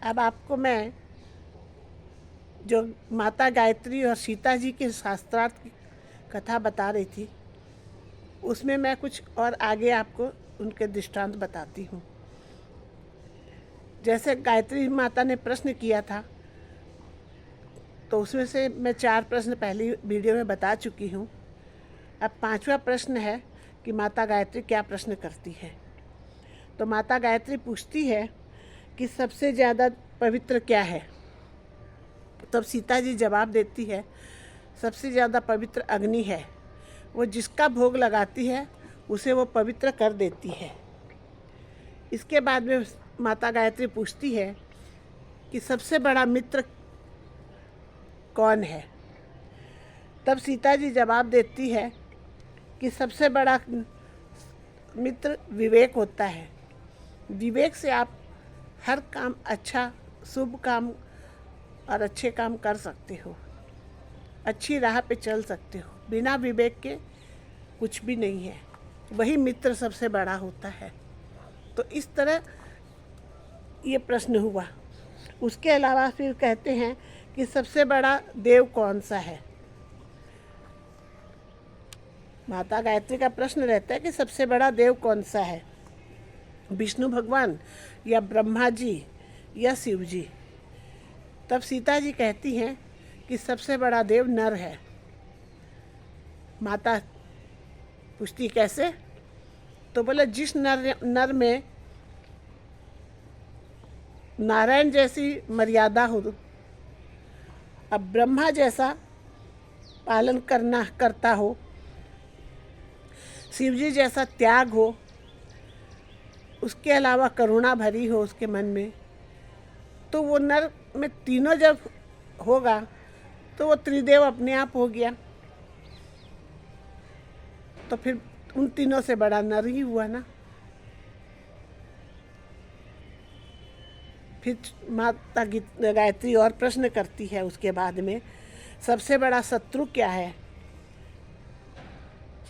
अब आपको मैं जो माता गायत्री और सीता जी के शास्त्रार्थ की कथा बता रही थी, उसमें मैं कुछ और आगे आपको उनके दृष्टांत बताती हूँ। जैसे गायत्री माता ने प्रश्न किया था, तो उसमें से मैं 4 प्रश्न पहली वीडियो में बता चुकी हूँ। अब 5वां प्रश्न है कि माता गायत्री क्या प्रश्न करती है। तो माता गायत्री पूछती है कि सबसे ज़्यादा पवित्र क्या है। तब सीता जी जवाब देती है, सबसे ज़्यादा पवित्र अग्नि है, वो जिसका भोग लगाती है उसे वो पवित्र कर देती है। इसके बाद में माता गायत्री पूछती है कि सबसे बड़ा मित्र कौन है। तब सीता जी जवाब देती है कि सबसे बड़ा मित्र विवेक होता है। विवेक से आप हर काम अच्छा, शुभ काम और अच्छे काम कर सकते हो, अच्छी राह पे चल सकते हो। बिना विवेक के कुछ भी नहीं है, वही मित्र सबसे बड़ा होता है। तो इस तरह ये प्रश्न हुआ। उसके अलावा फिर कहते हैं कि सबसे बड़ा देव कौन सा है। माता गायत्री का प्रश्न रहता है कि सबसे बड़ा देव कौन सा है, विष्णु भगवान या ब्रह्मा जी या शिव जी। तब सीता जी कहती हैं कि सबसे बड़ा देव नर है। माता पूछती कैसे, तो बोले जिस नर में नारायण जैसी मर्यादा हो, अब ब्रह्मा जैसा पालन करता हो, शिव जी जैसा त्याग हो, उसके अलावा करुणा भरी हो उसके मन में, तो वो नर में तीनों जब होगा तो वो त्रिदेव अपने आप हो गया। तो फिर उन तीनों से बड़ा नर ही हुआ ना। फिर माता गायत्री और प्रश्न करती है उसके बाद में, सबसे बड़ा शत्रु क्या है।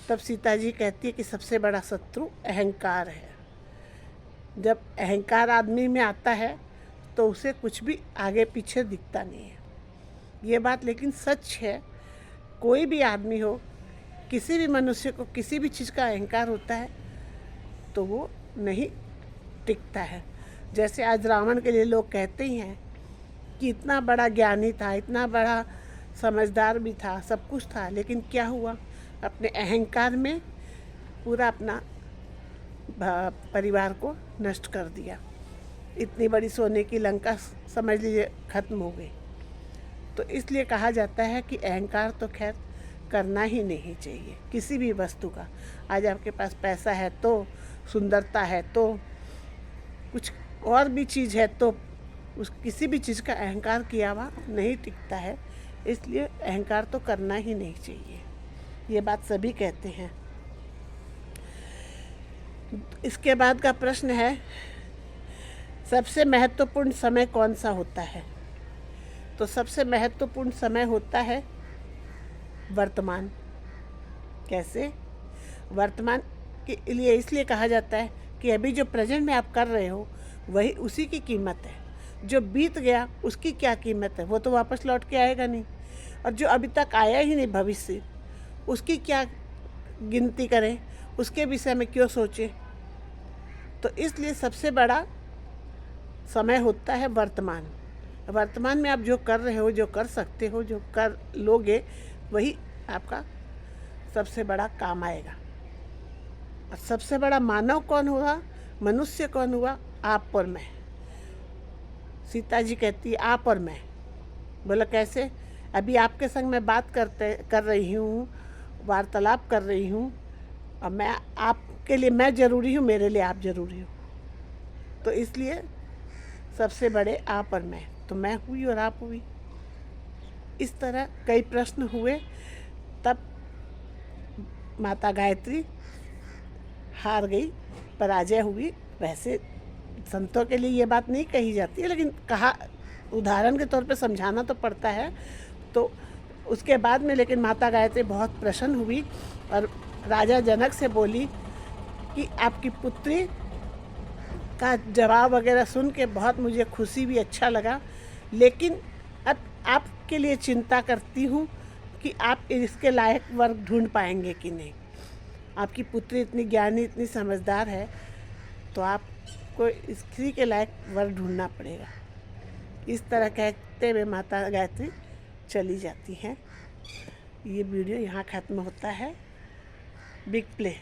तब सीता जी कहती है कि सबसे बड़ा शत्रु अहंकार है। जब अहंकार आदमी में आता है तो उसे कुछ भी आगे पीछे दिखता नहीं है। ये बात लेकिन सच है। कोई भी आदमी हो, किसी भी मनुष्य को किसी भी चीज़ का अहंकार होता है तो वो नहीं टिकता है। जैसे आज रावण के लिए लोग कहते ही हैं कि इतना बड़ा ज्ञानी था, इतना बड़ा समझदार भी था, सब कुछ था, लेकिन क्या हुआ, अपने अहंकार में पूरा अपना परिवार को नष्ट कर दिया। इतनी बड़ी सोने की लंका समझ लीजिए खत्म हो गई। तो इसलिए कहा जाता है कि अहंकार तो खैर करना ही नहीं चाहिए किसी भी वस्तु का। आज आपके पास पैसा है तो, सुंदरता है तो, कुछ और भी चीज़ है तो, उस किसी भी चीज़ का अहंकार किया हुआ नहीं टिकता है। इसलिए अहंकार तो करना ही नहीं चाहिए, ये बात सभी कहते हैं। इसके बाद का प्रश्न है, सबसे महत्वपूर्ण समय कौन सा होता है। तो सबसे महत्वपूर्ण समय होता है वर्तमान। कैसे? वर्तमान के लिए इसलिए कहा जाता है कि अभी जो प्रेजेंट में आप कर रहे हो वही उसी की कीमत है। जो बीत गया उसकी क्या कीमत है, वो तो वापस लौट के आएगा नहीं। और जो अभी तक आया ही नहीं भविष्य, उसकी क्या गिनती करें, उसके विषय में क्यों सोचें। तो इसलिए सबसे बड़ा समय होता है वर्तमान। वर्तमान में आप जो कर रहे हो, जो कर सकते हो, जो कर लोगे, वही आपका सबसे बड़ा काम आएगा। और सबसे बड़ा मानव कौन हुआ, मनुष्य कौन हुआ, आप और मैं। सीता जी कहती है आप और मैं। बोला कैसे? अभी आपके संग मैं बात कर रही हूँ, वार्तालाप कर रही हूँ, और मैं आपके लिए मैं ज़रूरी हूँ, मेरे लिए आप ज़रूरी हो। तो इसलिए सबसे बड़े आप और मैं, तो मैं हुई और आप हुई। इस तरह कई प्रश्न हुए। तब माता गायत्री हार गई, पराजय हुई। वैसे संतों के लिए ये बात नहीं कही जाती है, लेकिन कहा उदाहरण के तौर पे समझाना तो पड़ता है। तो उसके बाद में लेकिन माता गायत्री बहुत प्रसन्न हुई और राजा जनक से बोली कि आपकी पुत्री का जवाब वगैरह सुन के बहुत मुझे खुशी भी अच्छा लगा, लेकिन अब आपके लिए चिंता करती हूँ कि आप इसके लायक वर ढूंढ पाएंगे कि नहीं। आपकी पुत्री इतनी ज्ञानी, इतनी समझदार है, तो आपको स्त्री के लायक वर ढूंढना पड़ेगा। इस तरह कहते हुए माता गायत्री चली जाती हैं। ये वीडियो यहाँ ख़त्म होता है। Big play.